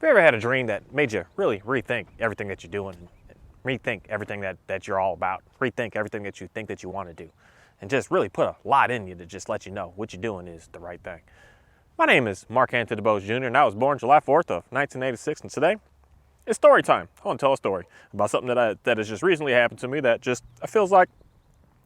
Have you ever had a dream that made you really rethink everything that you're doing, rethink everything that you're all about, rethink everything that you think that you want to do, and just really put a lot in you to just let you know what you're doing is the right thing? My name is Mark Anthony DeBose Jr., and I was born July 4th of 1986, and today it's story time. I want to tell a story about something that has just recently happened to me that just feels like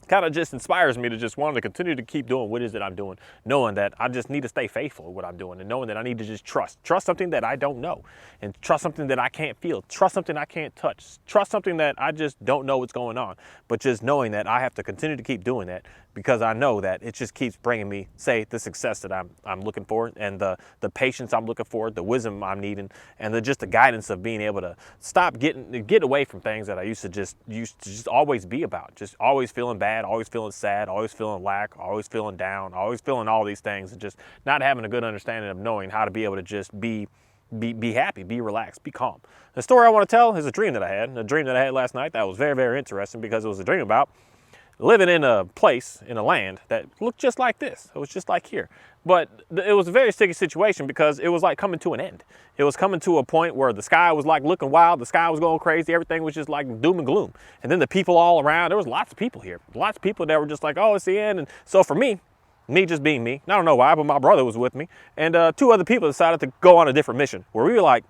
kind of just inspires me to just want to continue to keep doing what it is that I'm doing, knowing that I just need to stay faithful to what I'm doing, and knowing that I need to just trust something that I don't know, and trust something that I can't feel, trust something I can't touch, trust something that I just don't know what's going on, but just knowing that I have to continue to keep doing that because I know that it just keeps bringing me, say, the success that I'm looking for, and the patience I'm looking for, the wisdom I'm needing, and just the guidance of being able to get away from things that I used to just always be about, just always feeling bad, always feeling sad, always feeling lack, always feeling down, always feeling all these things, and just not having a good understanding of knowing how to be able to just be happy, be relaxed, be calm. The story I want to tell is a dream that I had, last night that was very, very interesting because it was a dream about living in a place, in a land that looked just like this. It was just like here. But it was a very sticky situation because it was like coming to an end. It was coming to a point where the sky was like looking wild, the sky was going crazy, everything was just like doom and gloom. And then the people all around, there was lots of people here. Lots of people that were just like, oh, it's the end. And so for me just being me, I don't know why, but my brother was with me. And two other people decided to go on a different mission where we were like,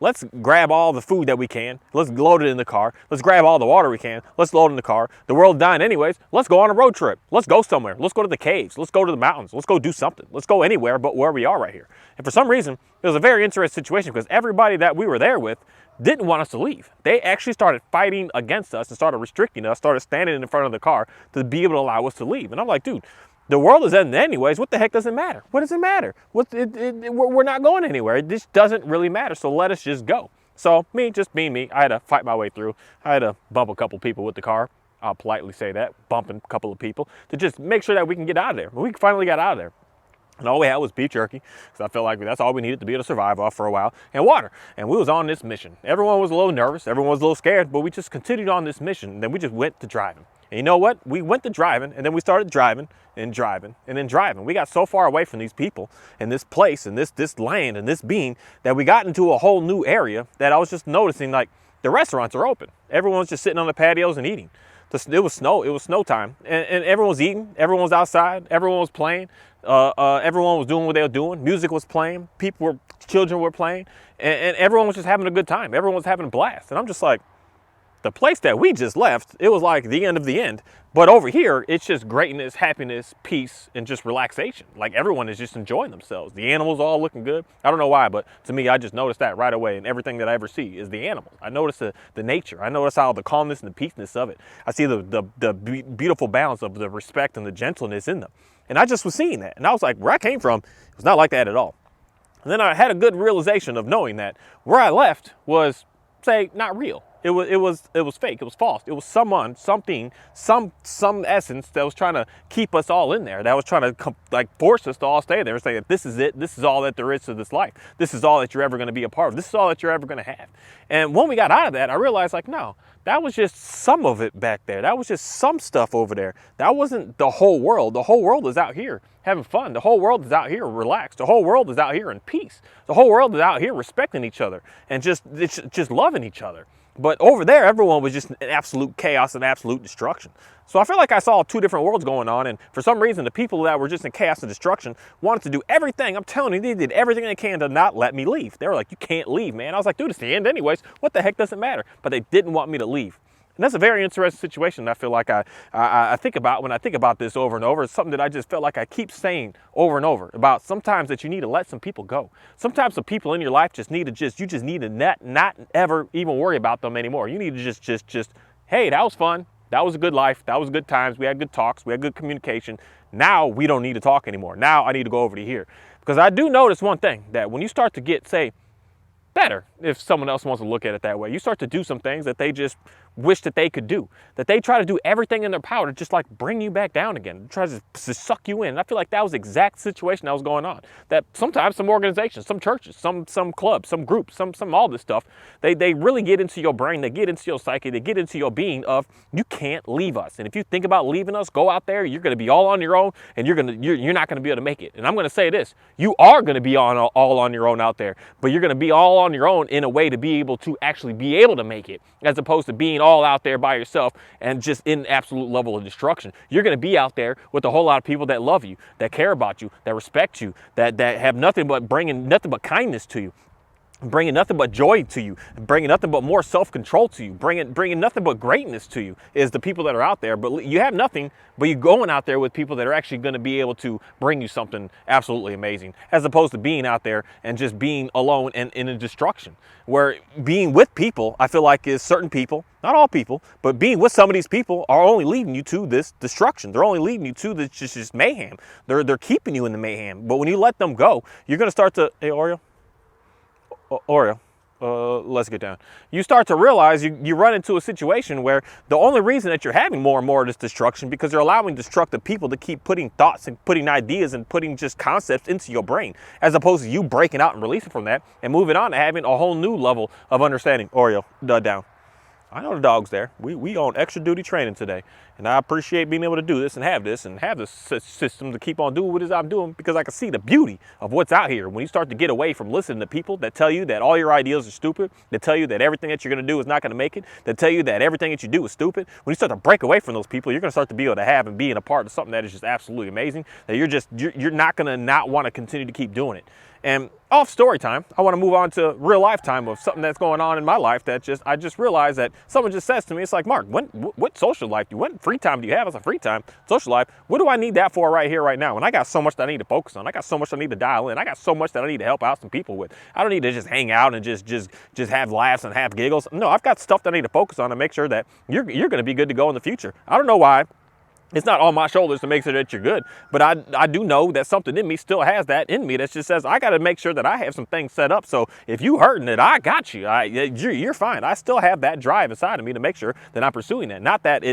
let's grab all the food that we can. Let's load it in the car. Let's grab all the water we can. Let's load it in the car. The world's dying anyways. Let's go on a road trip. Let's go somewhere. Let's go to the caves. Let's go to the mountains. Let's go do something. Let's go anywhere but where we are right here. And for some reason, it was a very interesting situation because everybody that we were there with didn't want us to leave. They actually started fighting against us and started restricting us, started standing in front of the car to be able to allow us to leave. And I'm like, dude, the world is ending anyways. What the heck does it matter? What does it matter? We're not going anywhere. It just doesn't really matter. So let us just go. So me, just being me, I had to fight my way through. I had to bump a couple people with the car. I'll politely say that, bumping a couple of people to just make sure that we can get out of there. We finally got out of there. And all we had was beef jerky, because I felt like that's all we needed to be able to survive off for a while, and water. And we was on this mission. Everyone was a little nervous, everyone was a little scared, but we just continued on this mission, and then we just went to driving. And you know what? We went to driving, and then we started driving, and driving, and then driving. We got so far away from these people, and this place, and this land, and this being, that we got into a whole new area that I was just noticing, like, the restaurants are open. Everyone's just sitting on the patios and eating. It was snow time, and everyone was eating, everyone was outside, everyone was playing, everyone was doing what they were doing, music was playing, children were playing, and everyone was just having a good time, everyone was having a blast. And I'm just like, the place that we just left, it was like the end of the end. But over here, it's just greatness, happiness, peace, and just relaxation. Like everyone is just enjoying themselves. The animals all looking good. I don't know why, but to me, I just noticed that right away. And everything that I ever see is the animals. I notice the nature. I notice how the calmness and the peaceness of it. I see the beautiful balance of the respect and the gentleness in them. And I just was seeing that. And I was like, where I came from, it was not like that at all. And then I had a good realization of knowing that where I left was, say, not real. It was fake. It was false. It was something, some essence that was trying to keep us all in there. That was trying to force us to all stay there and say that this is it. This is all that there is to this life. This is all that you're ever going to be a part of. This is all that you're ever going to have. And when we got out of that, I realized like, no, that was just some of it back there. That was just some stuff over there. That wasn't the whole world. The whole world is out here having fun. The whole world is out here relaxed. The whole world is out here in peace. The whole world is out here respecting each other and just loving each other. But over there, everyone was just in absolute chaos and absolute destruction. So I feel like I saw two different worlds going on, and for some reason, the people that were just in chaos and destruction wanted to do everything. I'm telling you, they did everything they can to not let me leave. They were like, you can't leave, man. I was like, dude, it's the end anyways. What the heck does it matter? But they didn't want me to leave. And that's a very interesting situation that I feel like I think about when I think about this over and over. It's something that I just felt like I keep saying over and over about sometimes that you need to let some people go. Sometimes the people in your life just need to you just need to not ever even worry about them anymore. You need to just, hey, that was fun. That was a good life. That was good times. We had good talks. We had good communication. Now we don't need to talk anymore. Now I need to go over to here. Because I do notice one thing, that when you start to get, say, better, if someone else wants to look at it that way, you start to do some things that they just wish that they could do, that they try to do everything in their power to just like bring you back down again, try to suck you in. And I feel like that was the exact situation that was going on. That sometimes some organizations, some churches, some clubs, some groups, some all this stuff, they really get into your brain, they get into your psyche, they get into your being of, you can't leave us. And if you think about leaving us, go out there, you're going to be all on your own, and you're not going to be able to make it. And I'm going to say this, you are going to be all on your own out there, but you're going to be all on your own in a way to be able to actually be able to make it, as opposed to being all out there by yourself and just in absolute level of destruction. You're going to be out there with a whole lot of people that love you, that care about you, that respect you, that have nothing but bringing nothing but kindness to you, bringing nothing but joy to you, bringing nothing but more self-control to you, bringing nothing but greatness to you, is the people that are out there. But you have nothing, but you're going out there with people that are actually going to be able to bring you something absolutely amazing, as opposed to being out there and just being alone and in a destruction. Where being with people, I feel like, is certain people, not all people, but being with some of these people are only leading you to this destruction. They're only leading you to this just mayhem. They're keeping you in the mayhem. But when you let them go, you're going to start to, hey, Oreo, let's get down. You start to realize you run into a situation where the only reason that you're having more and more of this destruction, because you're allowing destructive people to keep putting thoughts and putting ideas and putting just concepts into your brain, as opposed to you breaking out and releasing from that and moving on to having a whole new level of understanding. Oreo, down. I know the dog's there. We on extra duty training today, and I appreciate being able to do this and have this system to keep on doing what it is I'm doing, because I can see the beauty of what's out here. When you start to get away from listening to people that tell you that all your ideas are stupid, that tell you that everything that you're going to do is not going to make it, that tell you that everything that you do is stupid, when you start to break away from those people, you're going to start to be able to have and be in a part of something that is just absolutely amazing, that you're not going to not want to continue to keep doing it. And off story time, I want to move on to real life time of something that's going on in my life that I just realized that someone just says to me, it's like, Mark, what social life do you, what free time do you have? As a free time, social life, what do I need that for right here, right now? And I got so much that I need to focus on. I got so much I need to dial in. I got so much that I need to help out some people with. I don't need to just hang out and just have laughs and have giggles. No, I've got stuff that I need to focus on to make sure that you're going to be good to go in the future. I don't know why. It's not on my shoulders to make sure that you're good, but I do know that something in me still has that in me that just says, I got to make sure that I have some things set up. So if you hurting it, I got you. You're fine. I still have that drive inside of me to make sure that I'm pursuing that. Not that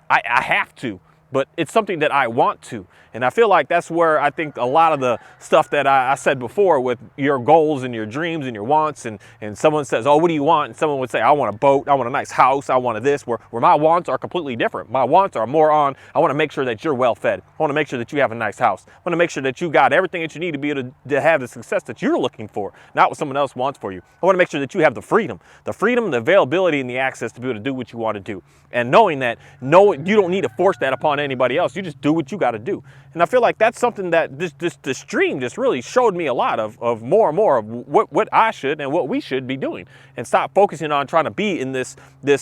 I have to, but it's something that I want to. And I feel like that's where I think a lot of the stuff that I said before with your goals and your dreams and your wants, and someone says, oh, what do you want? And someone would say, I want a boat, I want a nice house, I want this, where my wants are completely different. My wants are more on, I want to make sure that you're well fed. I want to make sure that you have a nice house. I want to make sure that you got everything that you need to be able to have the success that you're looking for, not what someone else wants for you. I want to make sure that you have the freedom, the availability, and the access to be able to do what you want to do. And knowing that, you don't need to force that upon anybody else. You just do what you got to do. And I feel like that's something that this stream just really showed me a lot of more and more of what I should and what we should be doing, and stop focusing on trying to be in this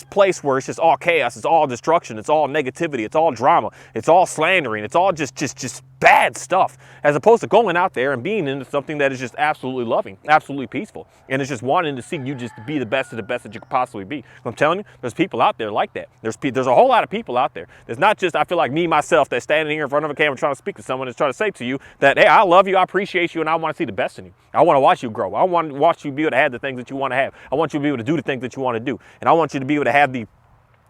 place where it's just all chaos, it's all destruction, it's all negativity, it's all drama, it's all slandering, it's all just bad stuff, as opposed to going out there and being into something that is just absolutely loving, absolutely peaceful, and it's just wanting to see you just be the best of the best that you could possibly be. I'm telling you, there's people out there like that. There's a whole lot of people out there. There's not just, I feel like, me, myself, that's standing here in front of a camera trying to speak to someone that's trying to say to you that, hey, I love you, I appreciate you, and I want to see the best in you. I want to watch you grow. I want to watch you be able to have the things that you want to have. I want you to be able to do the things that you want to do. And I want you to be able to have the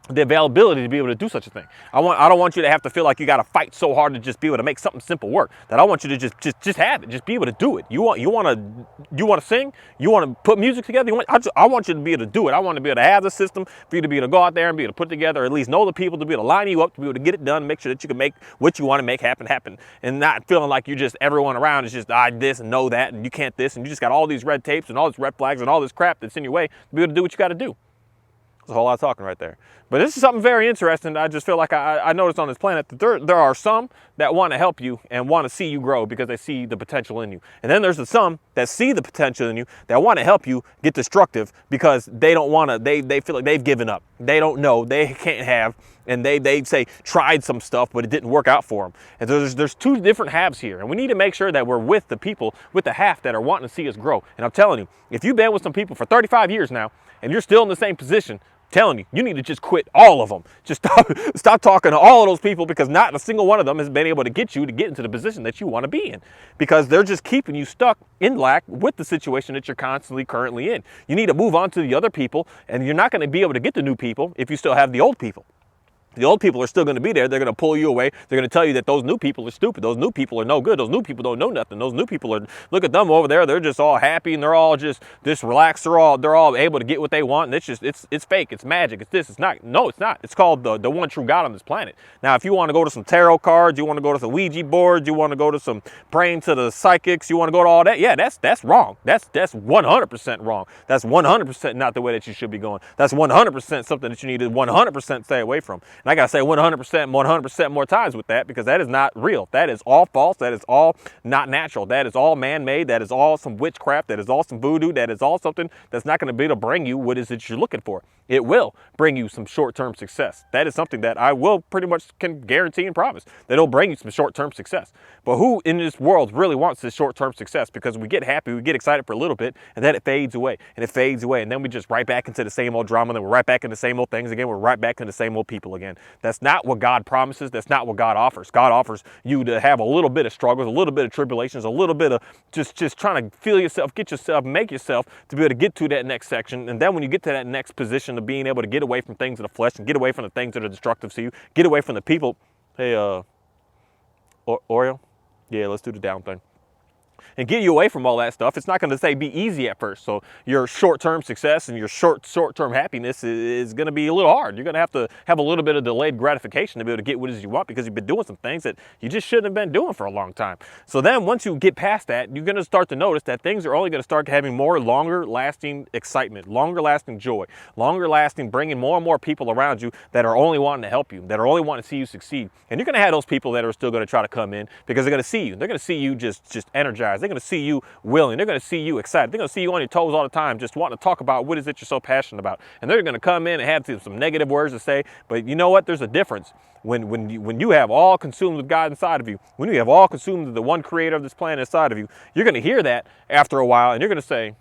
availability to be able to do such a thing. I don't want you to have to feel like you got to fight so hard to just be able to make something simple work. That I want you to just have it, just be able to do it. You want to sing, you want to put music together. I want you to be able to do it. I want to be able to have the system for you to be able to go out there and be able to put together, or at least know the people to be able to line you up to be able to get it done, make sure that you can make what you want to make happen, and not feeling like you're just everyone around is just this and know that and you can't this, and you just got all these red tapes and all these red flags and all this crap that's in your way to be able to do what you got to do. There's a whole lot of talking right there. But this is something very interesting. I just feel like I noticed on this planet that there are some that want to help you and want to see you grow because they see the potential in you. And then there's the some that see the potential in you that want to help you get destructive because they don't want to, they feel like they've given up. They don't know, they can't have, and they say tried some stuff, but it didn't work out for them. And there's two different halves here. And we need to make sure that we're with the people, with the half that are wanting to see us grow. And I'm telling you, if you've been with some people for 35 years now, and you're still in the same position, Telling you, you need to just quit all of them. Just stop talking to all of those people, because not a single one of them has been able to get you to get into the position that you want to be in, because they're just keeping you stuck in lack with the situation that you're constantly currently in. You need to move on to the other people, and you're not going to be able to get the new people if you still have the old people. The old people are still going to be there. They're going to pull you away. They're going to tell you that those new people are stupid. Those new people are no good. Those new people don't know nothing. Those new people are, look at them over there. They're just all happy and they're all just relaxed. They're all able to get what they want. And it's fake. It's magic. It's this. It's not. No, it's not. It's called the one true God on this planet. Now, if you want to go to some tarot cards, you want to go to some Ouija boards, you want to go to some praying to the psychics, you want to go to all that. Yeah, that's wrong. That's 100% wrong. That's 100% not the way that you should be going. That's 100% something that you need to 100% stay away from. And I got to say 100% more times with that, because that is not real. That is all false. That is all not natural. That is all man-made. That is all some witchcraft. That is all some voodoo. That is all something that's not going to be able to bring you what is it you're looking for. It will bring you some short-term success. That is something that I will pretty much can guarantee and promise, that it'll bring you some short-term success. But who in this world really wants this short-term success? Because we get happy, we get excited for a little bit, and then it fades away, and it fades away, and then we just right back into the same old drama, and then we're right back into the same old things again. We're right back into the same old people again. That's not what God promises. That's not what God offers. God offers you to have a little bit of struggles, a little bit of tribulations, a little bit of just trying to feel yourself, get yourself, make yourself to be able to get to that next section. And then when you get to that next position of being able to get away from things of the flesh and get away from the things that are destructive to you, get away from the people. Hey, Oreo? Yeah, let's do the down thing. And get you away from all that stuff. It's not going to say be easy at first. So your short-term success and your short-term happiness is going to be a little hard. You're going to have a little bit of delayed gratification to be able to get what it is you want, because you've been doing some things that you just shouldn't have been doing for a long time. So then once you get past that, you're going to start to notice that things are only going to start having more longer-lasting excitement, longer-lasting joy, longer-lasting, bringing more and more people around you that are only wanting to help you, that are only wanting to see you succeed. And you're going to have those people that are still going to try to come in, because they're going to see you. They're going to see you just energized. They're going to see you willing. They're going to see you excited. They're going to see you on your toes all the time, just wanting to talk about what is it you're so passionate about. And they're going to come in and have some negative words to say. But you know what? There's a difference when you have all consumed with God inside of you. When you have all consumed with the one creator of this planet inside of you, you're going to hear that after a while, and you're going to say,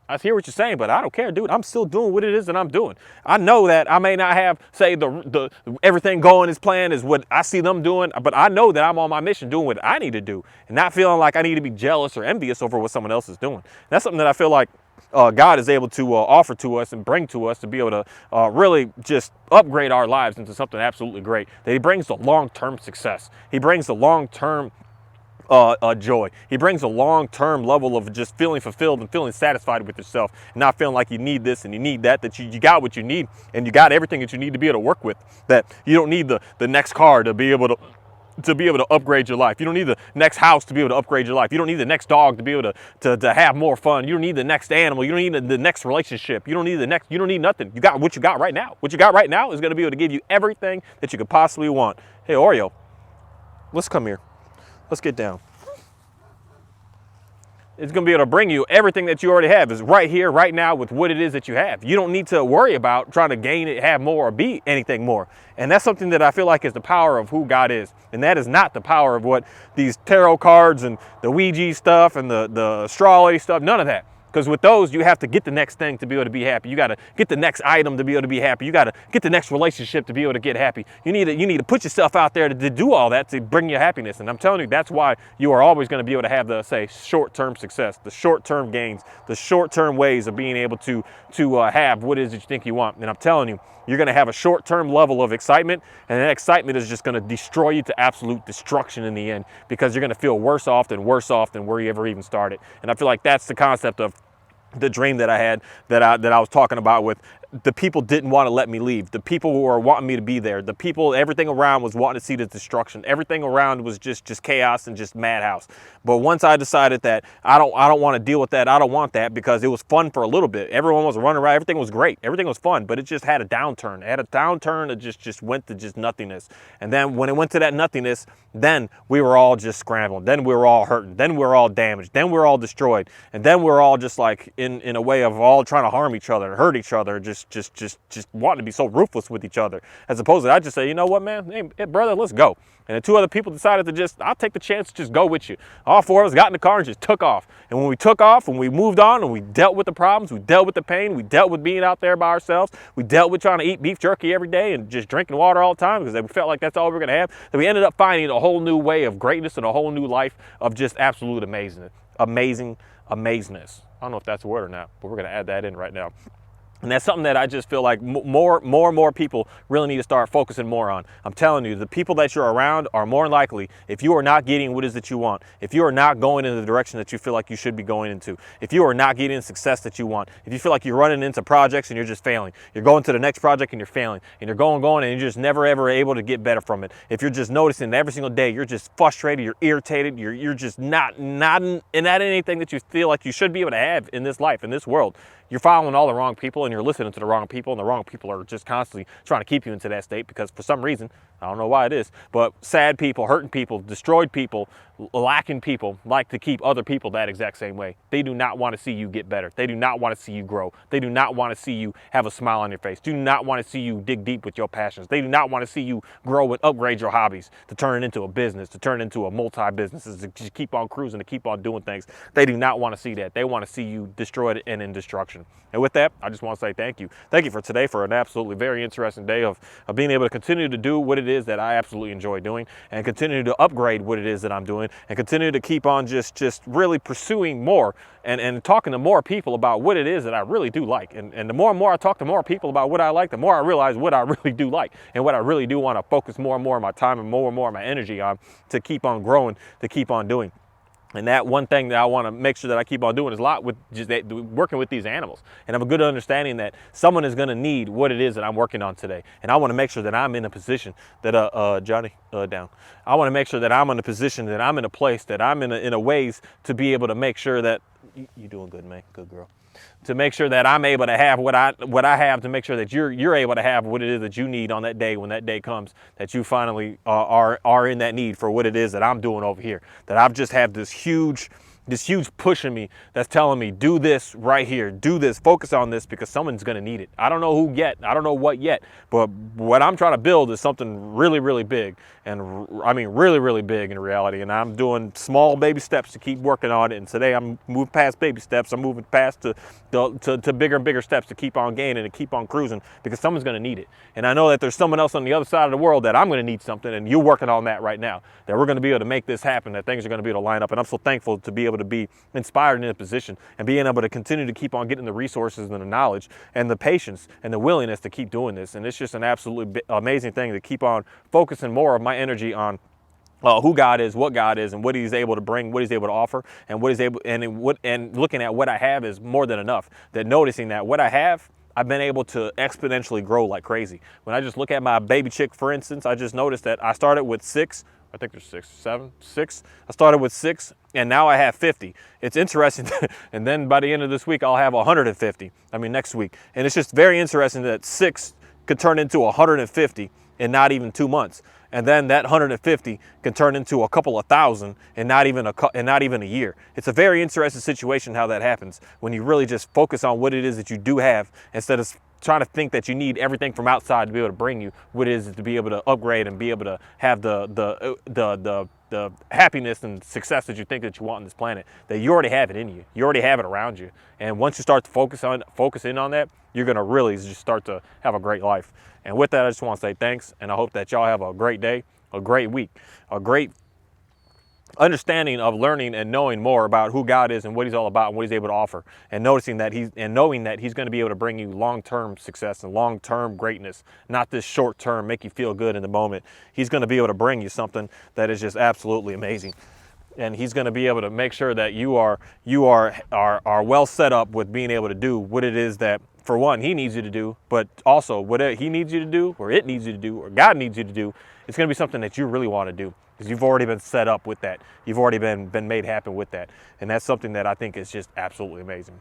I hear what you're saying, but I don't care, dude. I'm still doing what it is that I'm doing. I know that I may not have, say, the everything going as planned as what I see them doing, but I know that I'm on my mission doing what I need to do, and not feeling like I need to be jealous or envious over what someone else is doing. That's something that I feel like God is able to offer to us and bring to us to be able to really just upgrade our lives into something absolutely great. That He brings the long-term success. He brings the long-term joy. He brings a long-term level of just feeling fulfilled and feeling satisfied with yourself, and not feeling like you need this and you need that, that you got what you need, and you got everything that you need to be able to work with, that you don't need the next car to be able to upgrade your life. You don't need the next house to be able to upgrade your life. You don't need the next dog to be able to have more fun. You don't need the next animal. You don't need the next relationship. You don't need nothing. You got what you got right now. What you got right now is going to be able to give you everything that you could possibly want. Hey, Oreo, let's come here. Let's get down. It's going to be able to bring you everything that you already have is right here, right now, with what it is that you have. You don't need to worry about trying to gain it, have more, or be anything more. And that's something that I feel like is the power of who God is. And that is not the power of what these tarot cards and the Ouija stuff and the astrology stuff, none of that. Because with those, you have to get the next thing to be able to be happy. You got to get the next item to be able to be happy. You got to get the next relationship to be able to get happy. You need to put yourself out there to do all that to bring you happiness. And I'm telling you, that's why you are always going to be able to have the, say, short-term success, the short-term gains, the short-term ways of being able to have what it is that you think you want. And I'm telling you, you're going to have a short-term level of excitement, and that excitement is just going to destroy you to absolute destruction in the end, because you're going to feel worse off than where you ever even started. And I feel like that's the concept of the dream that I had, that I was talking about with the people didn't want to let me leave. The people who were wanting me to be there. The people, everything around was wanting to see the destruction. Everything around was just chaos and just madhouse. But once I decided that I don't want to deal with that, I don't want that, because it was fun for a little bit. Everyone was running around. Everything was great. Everything was fun, but it just had a downturn. It had a downturn that just went to just nothingness. And then when it went to that nothingness, then we were all just scrambling. Then we were all hurting. Then we were all damaged. Then we were all destroyed. And then we were all just like in a way of all trying to harm each other and hurt each other, just just wanting to be so ruthless with each other, as opposed to I just say, you know what, man, hey, brother, let's go. And the two other people decided to just, I'll take the chance to just go with you. All four of us got in the car and just took off. And when we took off, when we moved on and we dealt with the problems, we dealt with the pain, we dealt with being out there by ourselves, we dealt with trying to eat beef jerky every day and just drinking water all the time because we felt like that's all we were going to have, that we ended up finding a whole new way of greatness and a whole new life of just absolute amazingness. Amazingness. I don't know if that's a word or not, but we're going to add that in right now. And that's something that I just feel like more and more people really need to start focusing more on. I'm telling you, the people that you're around are more likely, if you are not getting what it is that you want, if you are not going in the direction that you feel like you should be going into, if you are not getting the success that you want, if you feel like you're running into projects and you're just failing, you're going to the next project and you're failing, and you're going and you're just never ever able to get better from it. If you're just noticing that every single day you're just frustrated, you're irritated, you're just not anything that you feel like you should be able to have in this life, in this world. You're following all the wrong people and you're listening to the wrong people, and the wrong people are just constantly trying to keep you into that state because for some reason, I don't know why it is, but sad people, hurting people, destroyed people, lacking people like to keep other people that exact same way. They do not want to see you get better. They do not want to see you grow. They do not want to see you have a smile on your face. Do not want to see you dig deep with your passions. They do not want to see you grow and upgrade your hobbies to turn it into a business, to turn it into a multi-business, to just keep on cruising, to keep on doing things. They do not want to see that. They want to see you destroyed and in destruction. And with that, I just want to say thank you. Thank you for today, for an absolutely very interesting day of being able to continue to do what it is that I absolutely enjoy doing, and continue to upgrade what it is that I'm doing, and continue to keep on just really pursuing more and talking to more people about what it is that I really do like. And the more and more I talk to more people about what I like, the more I realize what I really do like and what I really do want to focus more and more of my time and more of my energy on to keep on growing, to keep on doing. And that one thing that I want to make sure that I keep on doing is a lot with just working with these animals. And I have a good understanding that someone is going to need what it is that I'm working on today. And I want to make sure that I'm in a position that, Johnny, down. I want to make sure that I'm in a position, that I'm in a place, that I'm in a ways to be able to make sure that you're doing good, man. Good girl. To make sure that I'm able to have what I have, to make sure that you're able to have what it is that you need on that day when that day comes, that you finally are in that need for what it is that I'm doing over here. That I've just have this huge push in me that's telling me, do this right here, do this, focus on this, because someone's gonna need it. I don't know who yet, I don't know what yet, but what I'm trying to build is something really, really big. And I mean really, really big in reality. And I'm doing small baby steps to keep working on it. And today I'm moving past baby steps, I'm moving past to bigger and bigger steps to keep on gaining and keep on cruising, because someone's gonna need it. And I know that there's someone else on the other side of the world that I'm gonna need something, and you're working on that right now, that we're gonna be able to make this happen, that things are gonna be able to line up. And I'm so thankful to be able to be inspired in a position and being able to continue to keep on getting the resources and the knowledge and the patience and the willingness to keep doing this. And it's just an absolutely amazing thing to keep on focusing more of my energy on who God is, what God is, and what He's able to bring, what He's able to offer, and what He's able, and looking at what I have is more than enough. That noticing that what I have, I've been able to exponentially grow like crazy. When I just look at my baby chick, for instance, I just noticed that I started with 6. I think there's 6, 7, 6. I started with 6, and now I have 50. It's interesting. And then by the end of this week, I'll have 150. I mean, next week. And it's just very interesting that 6 could turn into 150 in not even 2 months. And then that 150 can turn into a couple of thousand in not even a year. It's a very interesting situation how that happens when you really just focus on what it is that you do have, instead of trying to think that you need everything from outside to be able to bring you what it is to be able to upgrade and be able to have the happiness and success that you think that you want on this planet. That you already have it in you. You already have it around you. And once you start to focus in on that, you're gonna really just start to have a great life. And with that, I just want to say thanks, and I hope that y'all have a great day, a great week, a great understanding of learning and knowing more about who God is and what He's all about and what He's able to offer, and knowing that He's going to be able to bring you long-term success and long-term greatness, not this short-term make you feel good in the moment. He's going to be able to bring you something that is just absolutely amazing. And He's going to be able to make sure that you are well set up with being able to do what it is that, for one, He needs you to do, but also what He needs you to do, or it needs you to do, or God needs you to do. It's going to be something that you really want to do, because you've already been set up with that. You've already been made happen with that. And that's something that I think is just absolutely amazing.